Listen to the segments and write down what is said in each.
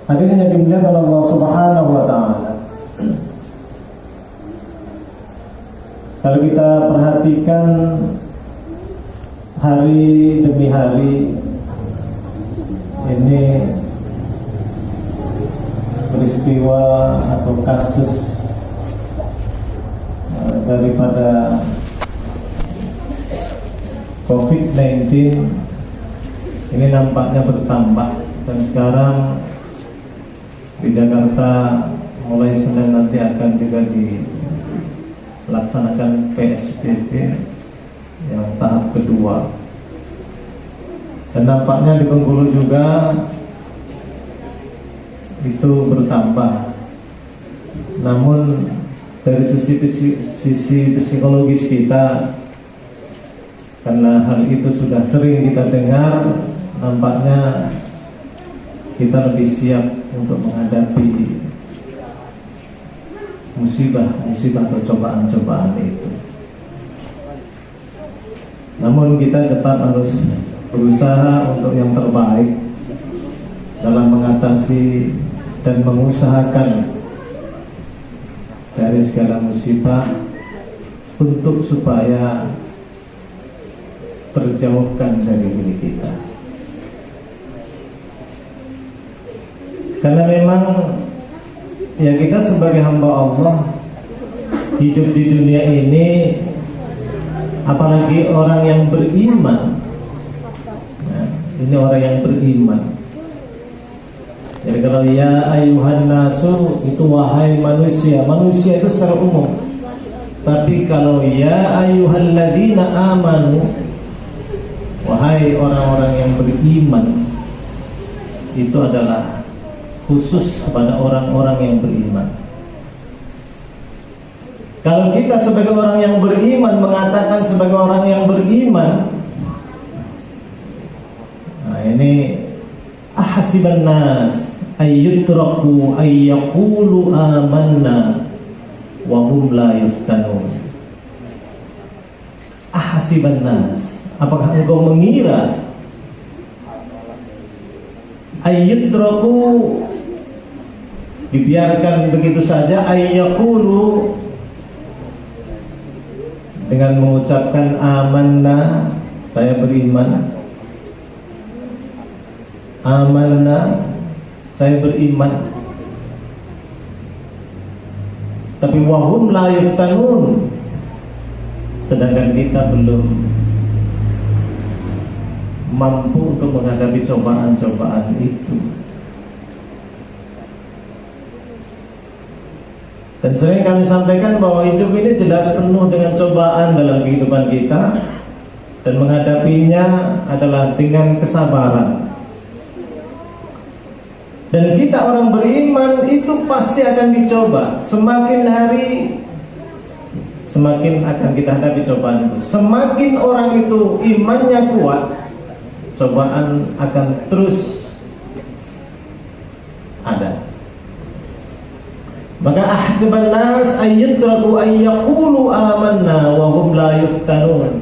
Hadirin yang dimuliakan Allah Subhanahu wa taala. Kalau kita perhatikan hari demi hari ini peristiwa atau kasus daripada COVID-19 ini nampaknya bertambah, dan sekarang di Jakarta mulai Senin nanti akan juga dilaksanakan PSBB yang tahap kedua, dan nampaknya di Bengkulu juga itu bertambah. Namun dari sisi psikologis kita, karena hal itu sudah sering kita dengar, nampaknya kita lebih siap untuk menghadapi musibah atau cobaan-cobaan itu. Namun kita tetap harus berusaha untuk yang terbaik dalam mengatasi dan mengusahakan dari segala musibah untuk supaya terjauhkan dari diri kita. Karena memang ya kita sebagai hamba Allah hidup di dunia ini, apalagi orang yang beriman. Nah, ini orang yang beriman. Jadi kalau ya ayuhan nasu itu wahai manusia, manusia itu secara umum. Tapi kalau ya ayyuhalladzina amanu, wahai orang-orang yang beriman, itu adalah khusus kepada orang-orang yang beriman. Kalau kita sebagai orang yang beriman mengatakan sebagai orang yang beriman, nah ini ahasiban nas ayyutraku ayyaqulu amanna wa hum la yuftanun. Ahasiban nas, apakah engkau mengira ayyutraku, dibiarkan begitu saja, ayyaqulu, dengan mengucapkan amanna, saya beriman, amanna, saya beriman, tapi wahum la yuftanun, sedangkan kita belum mampu untuk menghadapi cobaan-cobaan itu. Dan sering kami sampaikan bahwa hidup ini jelas penuh dengan cobaan dalam kehidupan kita, dan menghadapinya adalah dengan kesabaran. Dan kita orang beriman itu pasti akan dicoba. Semakin hari semakin akan kita hadapi cobaan itu. Semakin orang itu imannya kuat, cobaan akan terus ada. Maka ahsiban nas ayyutraku ayyaqulu amanna wa hum la yuftanun.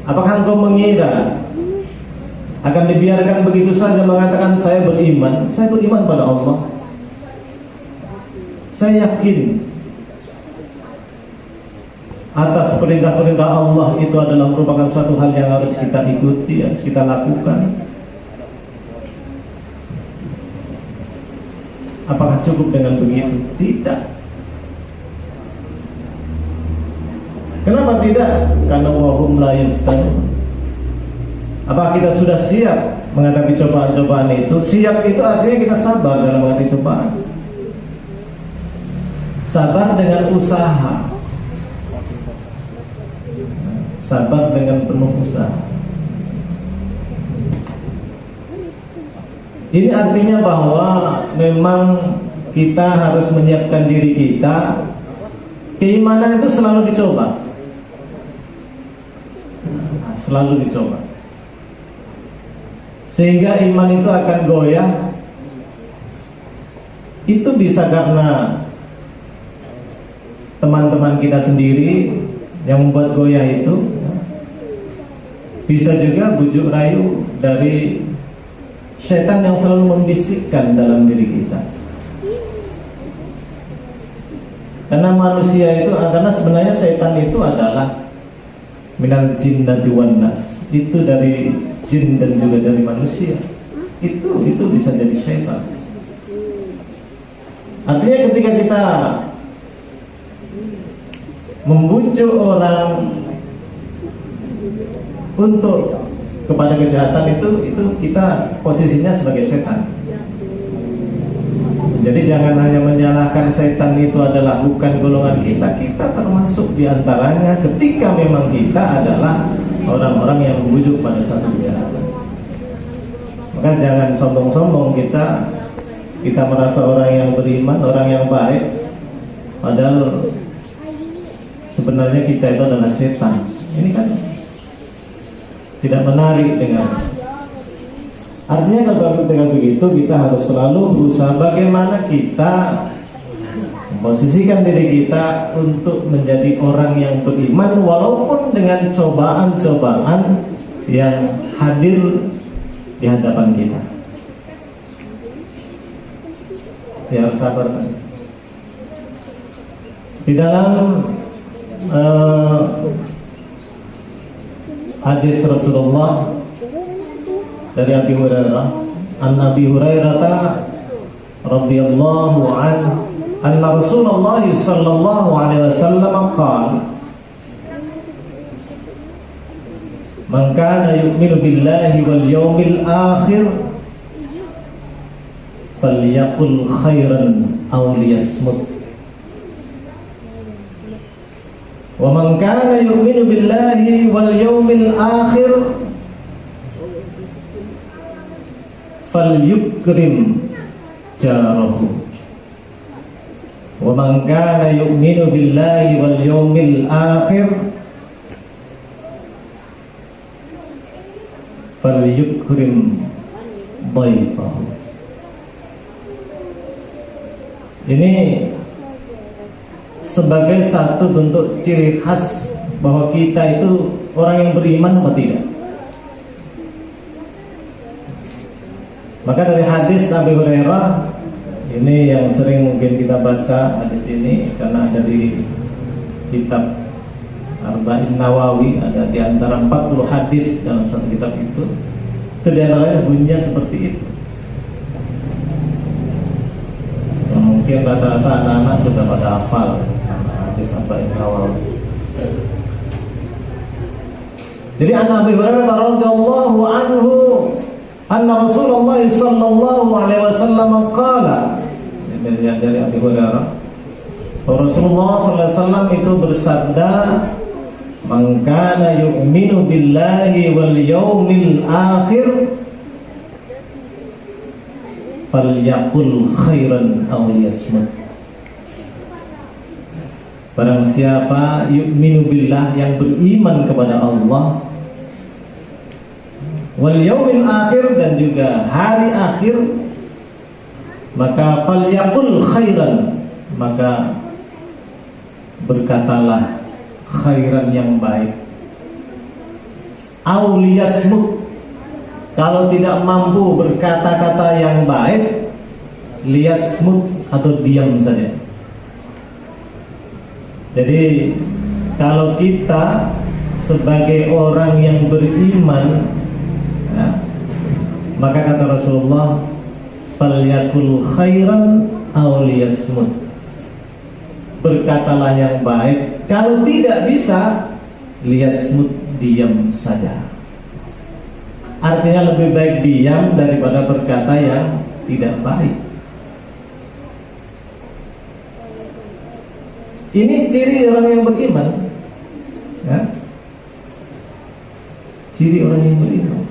Apakah engkau mengira akan dibiarkan begitu saja mengatakan saya beriman pada Allah, saya yakin atas perintah-perintah Allah itu adalah merupakan suatu hal yang harus kita ikuti, harus kita lakukan. Apakah cukup dengan begitu? Tidak. Kenapa tidak? Karena wahum la yuftanun. Apakah kita sudah siap menghadapi cobaan-cobaan itu? Siap itu artinya kita sabar dalam menghadapi cobaan. Sabar dengan usaha, sabar dengan penuh usaha. Ini artinya bahwa memang kita harus menyiapkan diri kita. Keimanan itu selalu dicoba, selalu dicoba, sehingga iman itu akan goyah. Itu bisa karena teman-teman kita sendiri yang membuat goyah itu, bisa juga bujuk rayu dari Syaitan yang selalu membisikkan dalam diri kita. Karena manusia itu, karena sebenarnya syaitan itu adalah minal jinnati wan nas. Itu dari jin dan juga dari manusia. Itu bisa jadi syaitan. Artinya ketika kita membujuk orang untuk kepada kejahatan itu kita posisinya sebagai setan. Jadi jangan hanya menyalahkan setan itu adalah bukan golongan kita termasuk diantaranya ketika memang kita adalah orang-orang yang membujuk pada satu kejahatan. Maka jangan sombong-sombong kita merasa orang yang beriman, orang yang baik, padahal sebenarnya kita itu adalah setan. Ini kan tidak menarik dengan. Artinya kalau dengan begitu kita harus selalu berusaha bagaimana kita memposisikan diri kita untuk menjadi orang yang beriman walaupun dengan cobaan-cobaan yang hadir di hadapan kita. Ya harus sabar kan? Di dalam hadis Rasulullah dari Abi Hurairah, an Abi Hurairah radhiyallahu anhu anna Rasulullah sallallahu alaihi wasallam qala man kana yu'minu billahi wal yawmil akhir falyaqul khairan aw liyasmut wa man kana yu'minu billahi wal yawmil akhir falyukrim jarahu wa man kana yu'minu billahi wal yawmil akhir falyukrim dhaifahu. Ini sebagai satu bentuk ciri khas bahwa kita itu orang yang beriman atau tidak. Maka dari hadis Abi Hurairah ini yang sering mungkin kita baca hadis ini karena ada di kitab Arba'in Nawawi, ada di antara 40 hadis dalam satu kitab itu di antaranya bunyinya seperti itu. Yang mungkin rata-rata anak-anak sudah pada hafal hadis Arba'in Nawawi. Jadi Abi Hurairah radhiyallahu anhu anna Rasulullah sallallahu alaihi wasallam qala, dari Abi Hurairah, Rasulullah sallallahu alaihi wasallam itu bersabda, man kana yu'minu billahi wal yawmil akhir falyaqul khairan aw liyasmut. Barang siapa yu'minu billah, yang beriman kepada Allah, wal yaumil akhir, dan juga hari akhir, maka falyaqul khairan, maka berkatalah khairan yang baik, aw liyasmut, kalau tidak mampu berkata-kata yang baik, liyasmut, atau diam saja. Jadi kalau kita sebagai orang yang beriman, ya, maka kata Rasulullah, falyakul khairan aw liyasmut, berkatalah yang baik, kalau tidak bisa liyasmut, diam saja. Artinya lebih baik diam daripada berkata yang tidak baik. Ini ciri orang yang beriman, ya? Ciri orang yang beriman.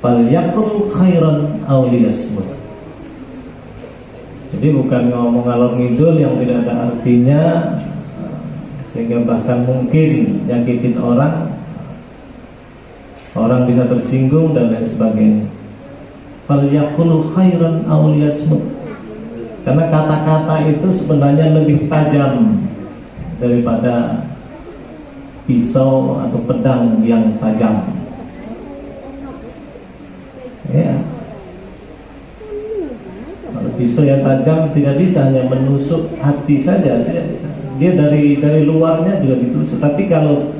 Falyaqul khairan aw liyasmut. Jadi bukan ngomong ngalor ngidul yang tidak ada artinya, sehingga bahkan mungkin nyakitin orang bisa tersinggung dan lain sebagainya. Falyaqul khairan aw liyasmut. Karena kata-kata itu sebenarnya lebih tajam daripada pisau atau pedang yang tajam. pisau yang tajam tidak bisa hanya menusuk hati saja, tidak bisa. Dia dari luarnya juga ditusuk. Tapi kalau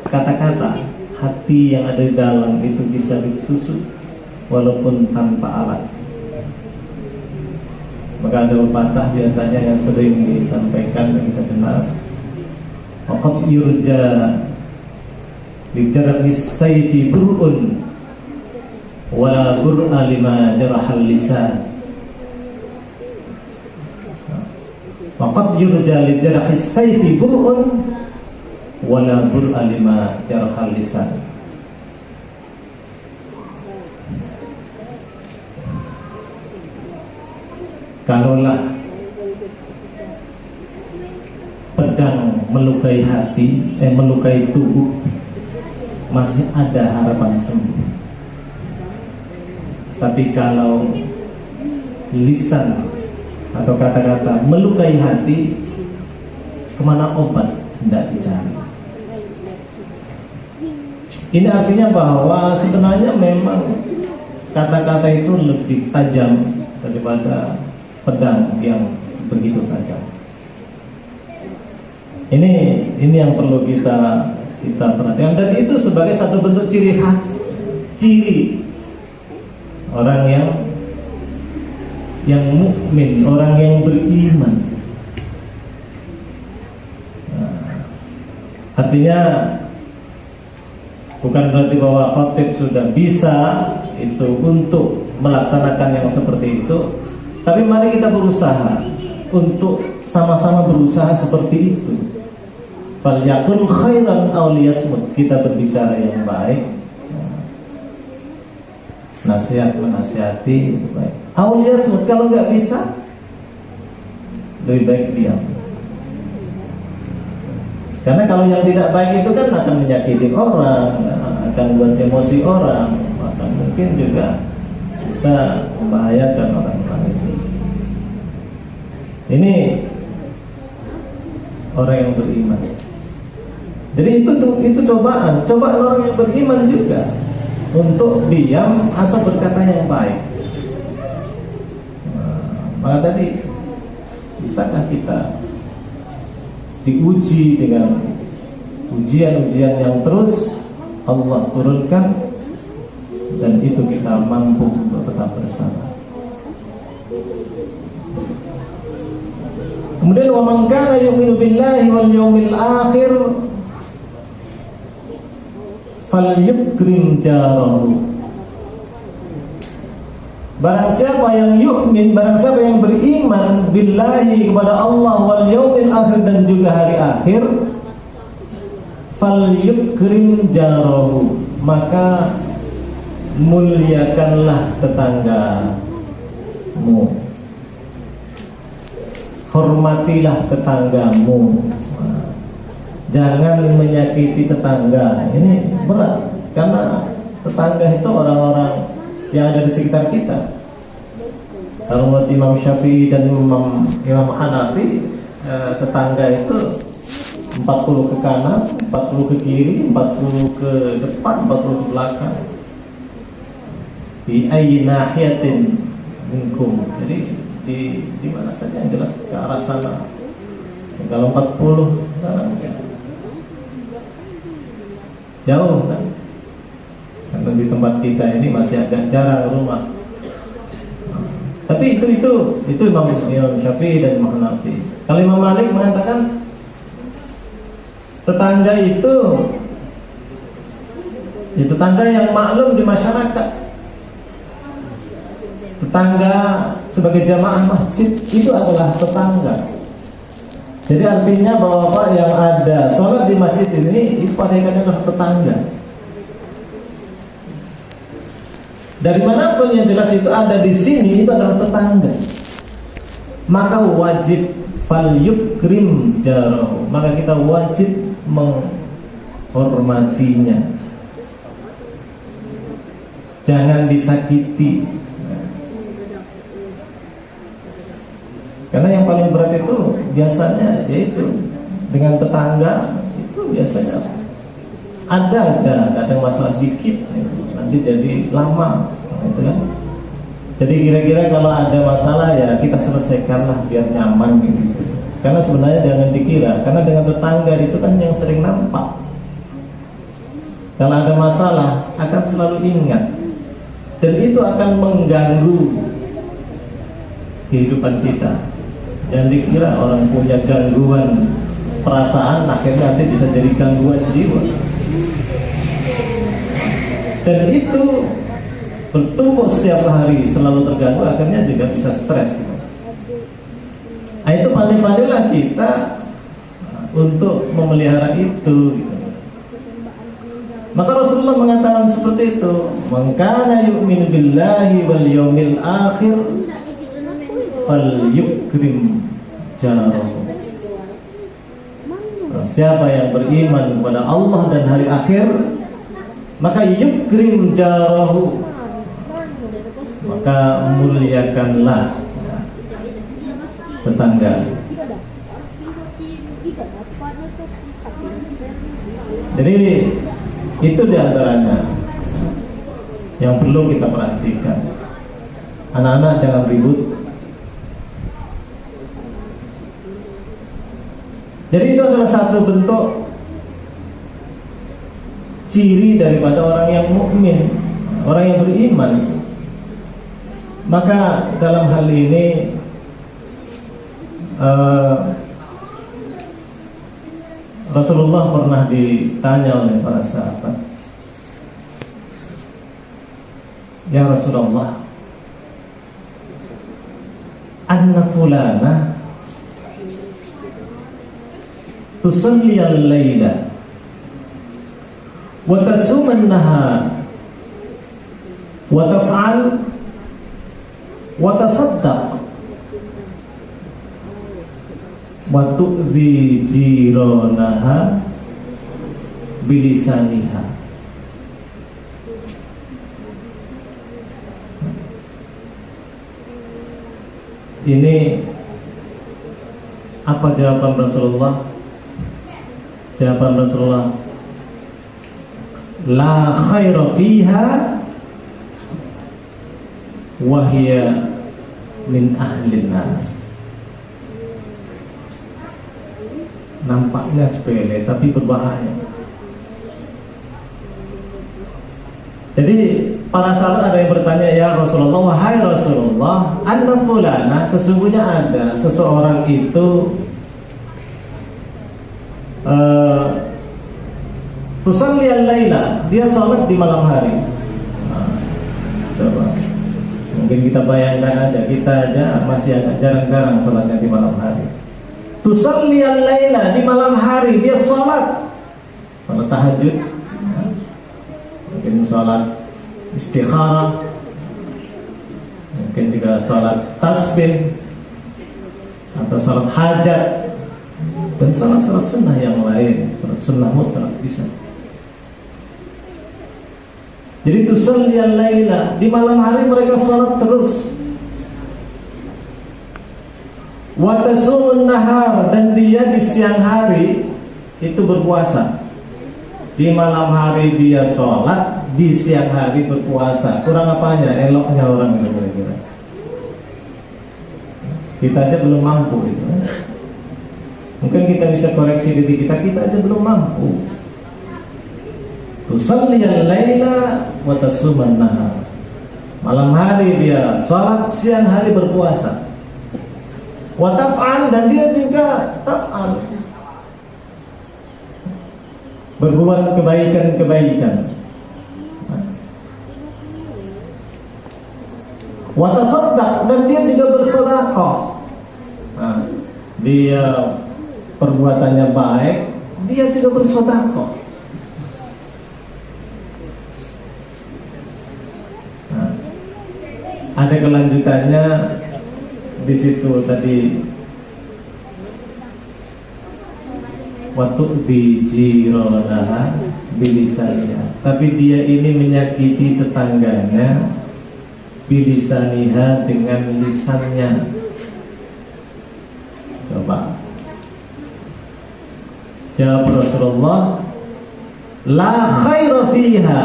kata-kata, hati yang ada di dalam itu bisa ditusuk walaupun tanpa alat. Maka ada pepatah biasanya yang sering disampaikan dan kita dengar, waqad yurja lijarahis sayfi bur'un wala bur'a lima jarahal lisan. Waqad yurja lijarahis sayfi bur'un wala bur'a lima jarahal lisan. Kalaulah sedang melukai hati, melukai tubuh, masih ada harapan sembuh. Tapi kalau lisan atau kata-kata melukai hati, kemana obat tidak dicari. Ini artinya bahwa sebenarnya memang kata-kata itu lebih tajam daripada pedang yang begitu tajam. Ini yang perlu kita perhatikan, dan itu sebagai satu bentuk ciri khas, ciri orang yang mukmin, orang yang beriman. Artinya bukan berarti bahwa khotib sudah bisa itu untuk melaksanakan yang seperti itu, tapi mari kita berusaha untuk sama-sama berusaha seperti itu. Falyakul khairan aw liyasmut, kita berbicara yang baik, nasihat menasihati baik. Aw liyasmut, kalau nggak bisa lebih baik diam. Karena kalau yang tidak baik itu kan akan menyakiti orang, akan buat emosi orang, akan mungkin juga bisa membahayakan orang lain. Ini orang yang beriman. Jadi itu cobaan orang yang beriman juga, untuk diam atau berkata yang baik. Maka tadi, bisakah kita diuji dengan ujian-ujian yang terus Allah turunkan, dan itu kita mampu untuk tetap bersama. Kemudian wa man kana yu'minu billahi wal yawmil akhir falyukrim jarahu. Barang siapa yang yu'min, barang siapa yang beriman billahi, kepada Allah, wal yawmil akhir, dan juga hari akhir, falyukrim jarahu, maka muliakanlah tetanggamu, hormatilah tetanggamu, jangan menyakiti tetangga. Ini berat, karena tetangga itu orang-orang yang ada di sekitar kita. Kalau menurut Imam Syafi'i dan Imam Hanafi, tetangga itu 40 ke kanan, 40 ke kiri, 40 ke depan, 40 ke belakang. Bi ayyi nahiyatin minkum. Jadi di mana saja yang jelas ke arah sana. Kalau 40 sana jauh kan? Karena di tempat kita ini masih agak jarang rumah. Tapi itu Imam Syafi'i dan Imam Hanafi. Kalau Imam Malik mengatakan tetangga itu tetangga yang maklum di masyarakat. Tetangga sebagai jamaah masjid itu adalah tetangga. Jadi artinya bahwa Pak yang ada sholat di masjid ini itu pada ikannya adalah tetangga. Dari manapun yang jelas itu ada di sini, itu adalah tetangga. Maka wajib falyukrim jarahu, maka kita wajib menghormatinya, jangan disakiti. Karena yang paling berat itu biasanya yaitu dengan tetangga itu biasanya ada aja, kadang masalah dikit nanti jadi lama, itu kan. Jadi kira-kira kalau ada masalah ya kita selesaikanlah biar nyaman gitu. Karena sebenarnya jangan dikira, karena dengan tetangga itu kan yang sering nampak. Kalau ada masalah akan selalu ingat, dan itu akan mengganggu kehidupan kita. Jangan dikira orang punya gangguan perasaan akhirnya nanti bisa jadi gangguan jiwa. Dan itu bertumpuk setiap hari, selalu terganggu, akhirnya juga bisa stres gitu. Nah, itu pandai-pandailah kita untuk memelihara itu gitu. Maka Rasulullah mengatakan seperti itu, "Man kana yu'minu billahi wal yawmil akhir falyukrim jarahu." Siapa yang beriman kepada Allah dan hari akhir, maka yukrim jarahu, maka muliakanlah tetangga. Jadi itu diantaranya yang perlu kita perhatikan. Anak-anak jangan ribut. Jadi itu adalah satu bentuk ciri daripada orang yang mukmin, orang yang beriman. Maka dalam hal ini Rasulullah pernah ditanya oleh para sahabat, "Ya Rasulullah, anna fulana tusalli al-laila wa tasum an-nahar wa taf'al wa tasaddaq wa tu'dhi jiranaha bilisaniha." Ini apa jawaban Rasulullah? Jawaban Rasulullah, "La khaira fiha wa hiya min ahlin nar." Nampaknya sepele tapi berbahaya. Jadi para sahabat ada yang bertanya, "Ya Rasulullah, wahai Rasulullah, anna fulana, sesungguhnya ada seseorang itu tusalli al-laila, dia salat di malam hari." Coba mungkin kita bayangkan aja, kita aja masih agak jarang-jarang salatnya di malam hari. Tusalli al-laila, di malam hari dia salat tahajud, mungkin salat istikharah, mungkin juga salat tasbih atau salat hajat, dan salat-salat sunnah yang lain, salat sunnah mutlak bisa. Jadi tusalli al-laila, di malam hari mereka salat terus. Wa tasumun nahar, dan dia di siang hari itu berpuasa. Di malam hari dia sholat, di siang hari berpuasa. Kurang apanya? Eloknya orang itu kira-kira. Kita aja belum mampu itu. Mungkin kita bisa koreksi diri kita, kita aja belum mampu. Tusalli al-laila wa tasumun nahar. Malam hari dia sholat, siang hari berpuasa. Wa taf'al, dan dia juga taf'al, berbuat kebaikan-kebaikan. Wa tasaddaq, dan dia juga bersedekah. Nah, dia perbuatannya baik, dia juga bersedekah. Nah, ada kelanjutannya di situ tadi, waktu di jiranaha bilisaniha, tapi dia ini menyakiti tetangganya bilisaniha, dengan lisannya. Coba jawab Rasulullah, la khaira fiha,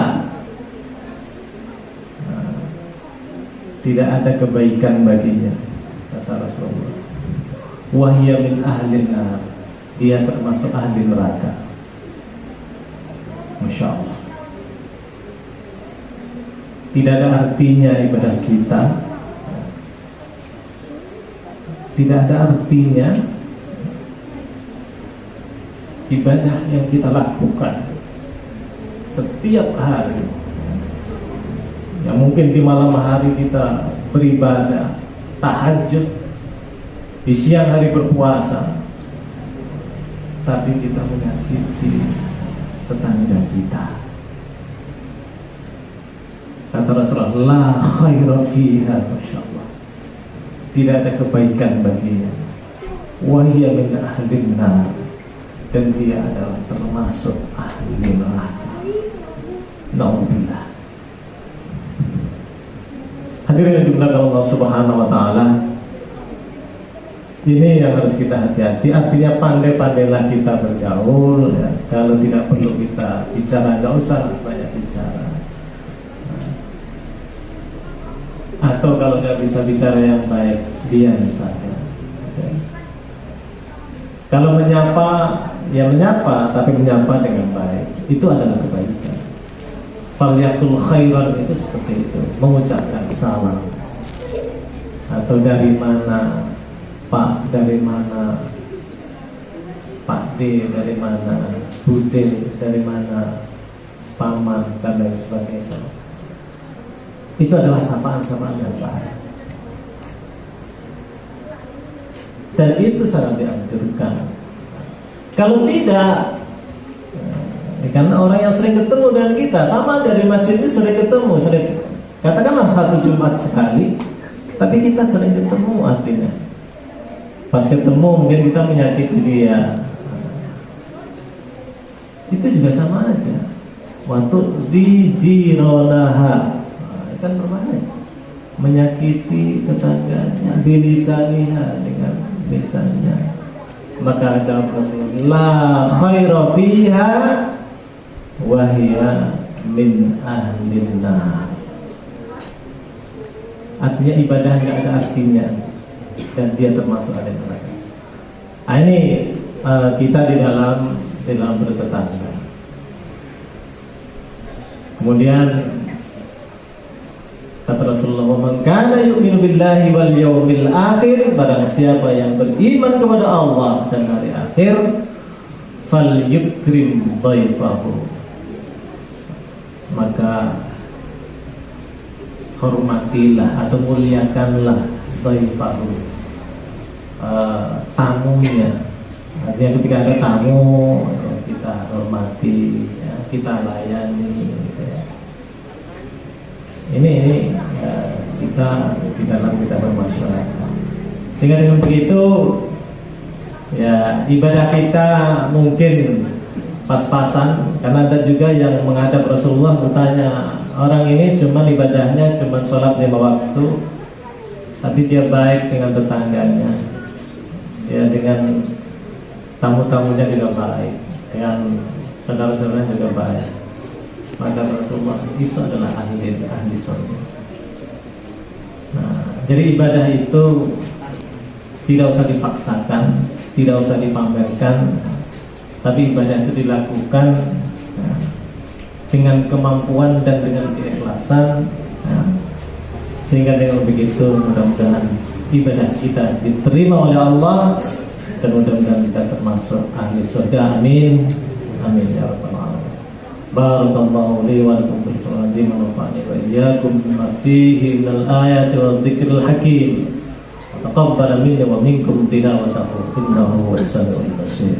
tidak ada kebaikan baginya, kata Rasulullah. Wahya min ahlin nar, dia termasuk ahli neraka. Masya Allah. Tidak ada artinya ibadah kita, tidak ada artinya ibadah yang kita lakukan setiap hari. Ya mungkin di malam hari kita beribadah, tahajud, di siang hari berpuasa, tapi kita menyakiti tetangga kita. Kata Rasulullah, la khaira fiha, Masya Allah, tidak ada kebaikan baginya. Wahya min ahlin nar, dan dia adalah termasuk ahli neraka. Na'udzubillah. Hadirin yang dimuliakan Allah Subhanahu wa taala, ini yang harus kita hati-hati. Artinya pandai-pandailah kita bergaul, ya. Kalau tidak perlu kita bicara, nggak usah banyak bicara. Atau kalau nggak bisa bicara yang baik, diam saja. Ya. Kalau menyapa, ya menyapa, tapi menyapa dengan baik, itu adalah kebaikan. Falyakul khairan, itu seperti itu, mengucapkan salam. Atau dari mana Pak, dari mana Pak D, dari mana Bude, dari mana Paman, dan lain sebagainya. Itu adalah sapaan-sapaan yang baik, dan itu sangat dianjurkan. Kalau tidak, karena orang yang sering ketemu dengan kita, sama aja di masjid ini sering ketemu, katakanlah 1 Jumat sekali, tapi kita sering ketemu, artinya pas ketemu mungkin kita menyakiti dia, itu juga sama aja. Waktu di jironaha, kan berbahaya, menyakiti tetangganya, bilisaniha, dengan lisannya. Maka jawab Rasulullah, la khaira fiha wahya min ahlin nar. Artinya ibadah nggak ada artinya, dan dia termasuk ahli neraka. Ini kita di dalam bertetangga. Kemudian kata Rasulullah, "Man kana yu'minu billahi wal yawmil akhir," barang siapa yang beriman kepada Allah dan hari akhir, falyukrim dhaifahu, maka hormatilah atau muliakanlah dhaifahu, tamunya. Artinya ketika ada tamu, ya, kita hormati, ya, kita layani, gitu ya. Ini ya, kita di dalam kita bermasyarakat, sehingga dengan begitu ya ibadah kita mungkin pas-pasan. Karena ada juga yang menghadap Rasulullah bertanya, orang ini cuma ibadahnya cuma sholat 5 waktu, tapi dia baik dengan tetangganya, ya dengan tamu-tamunya juga baik, dengan saudara-saudaranya juga baik. Maka Rasulullah itu adalah ahli surga. Nah, jadi ibadah itu tidak usah dipaksakan, tidak usah dipamerkan, tapi ibadah itu dilakukan dengan kemampuan dan dengan keikhlasan, sehingga dengan begitu mudah-mudahan ibadah kita diterima oleh Allah, dan mudah-mudahan kita termasuk ahli surga. Amin, amin ya rabbal alamin. Barakallahu li wa lakum bil Qur'an wa nafa'ani wa iyyakum bima fihi minal ayati wa dzikril hakim. Taqabbal minni wa minkum tilawatahu innahu was-sami'ul basir.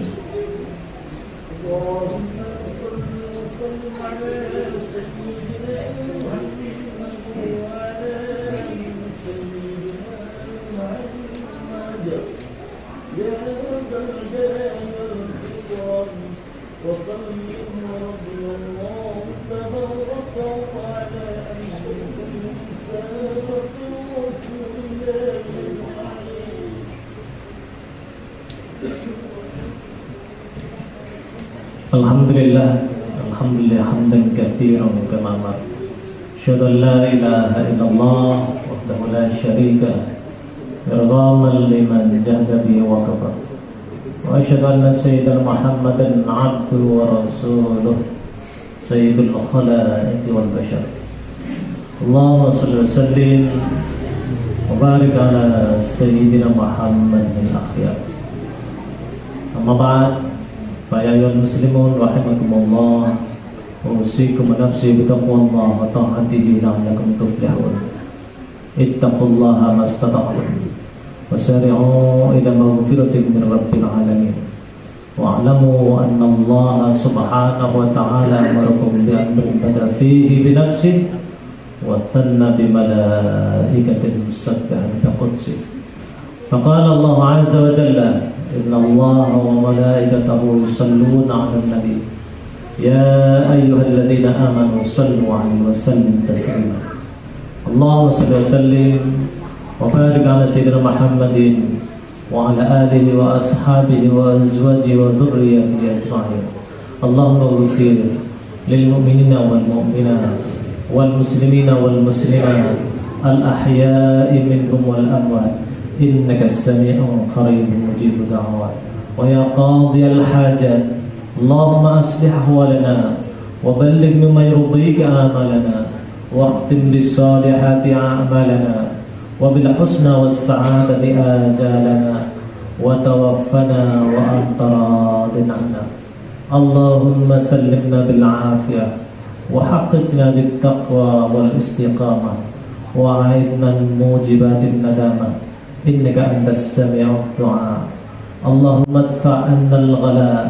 Alhamdulillah hamdan katsiran kama amar. Asyhadu an la ilaha illallah wa وحده لا شريك له إرغاما لمن جهد به وكفر وأشهد أن سيدنا محمدا عبده ورسوله سيد الخلائق والبشر اللهم صل وسلم وبارك على سيدنا محمد الأخيار أما بعد فيا أيها المسلمون رحمكم الله أوصيكم ونفسي بتقوى الله وطاعته لعلكم تفلحون اتقوا الله ما استطعتم وسارعوا إلى مغفرة من رب العالمين واعلموا أن الله سبحانه وتعالى أمركم بأن بدأ فيه بنفسه وثنى بملائكة مسبحة بقدسه فقال الله عز وجل إن الله وملائكته يصلون على النبي يا أيها الذين آمنوا صلوا عليه وسلموا تسليما اللهم صل وسلم وبارك على سيدنا محمد وعلى آله وأصحابه وأزواجه وذريته أجمعين اللهم اغفر للمؤمنين والمؤمنات والمسلمين والمسلمات الأحياء منهم والأموات إنك السميع قريب مجيب الدعوات ويا قاضي الحاجات اللهم أصلح أحوالنا وبلغ مما يرضيك آمالنا واختم بالصالحات أعمالنا وبالحسنى والسعادة آجالنا وتوفنا وأنت راض عنا اللهم سلمنا بالعافية وحققنا بالتقوى والاستقامة وأعذنا من موجبات الندامة إنك أنت السميع الدعاء اللهم ادفع عنا الغلاء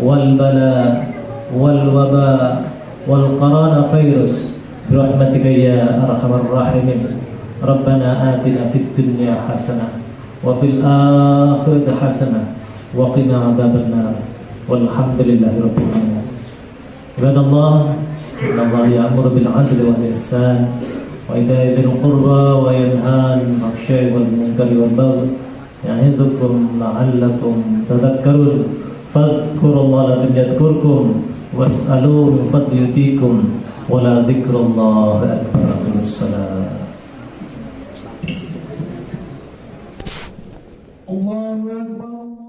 والبلاء والوباء والقران فيروس برحمتك يا أرحم الراحمين ربنا آتنا في الدنيا حسنة وفي الآخرة حسنة وقنا عذاب النار والحمد لله رب العالمين عباد الله إن الله يأمر بالعدل والإحسان وإيتاء ذي القربى وينهى عن الفحشاء والمنكر والبغي يعظكم لعلكم تذكرون فاذكروا الله لكم يذكركم واسألوه من فضل يؤتيكم ولا ذكر الله أكبر من الصلاة الله أكبر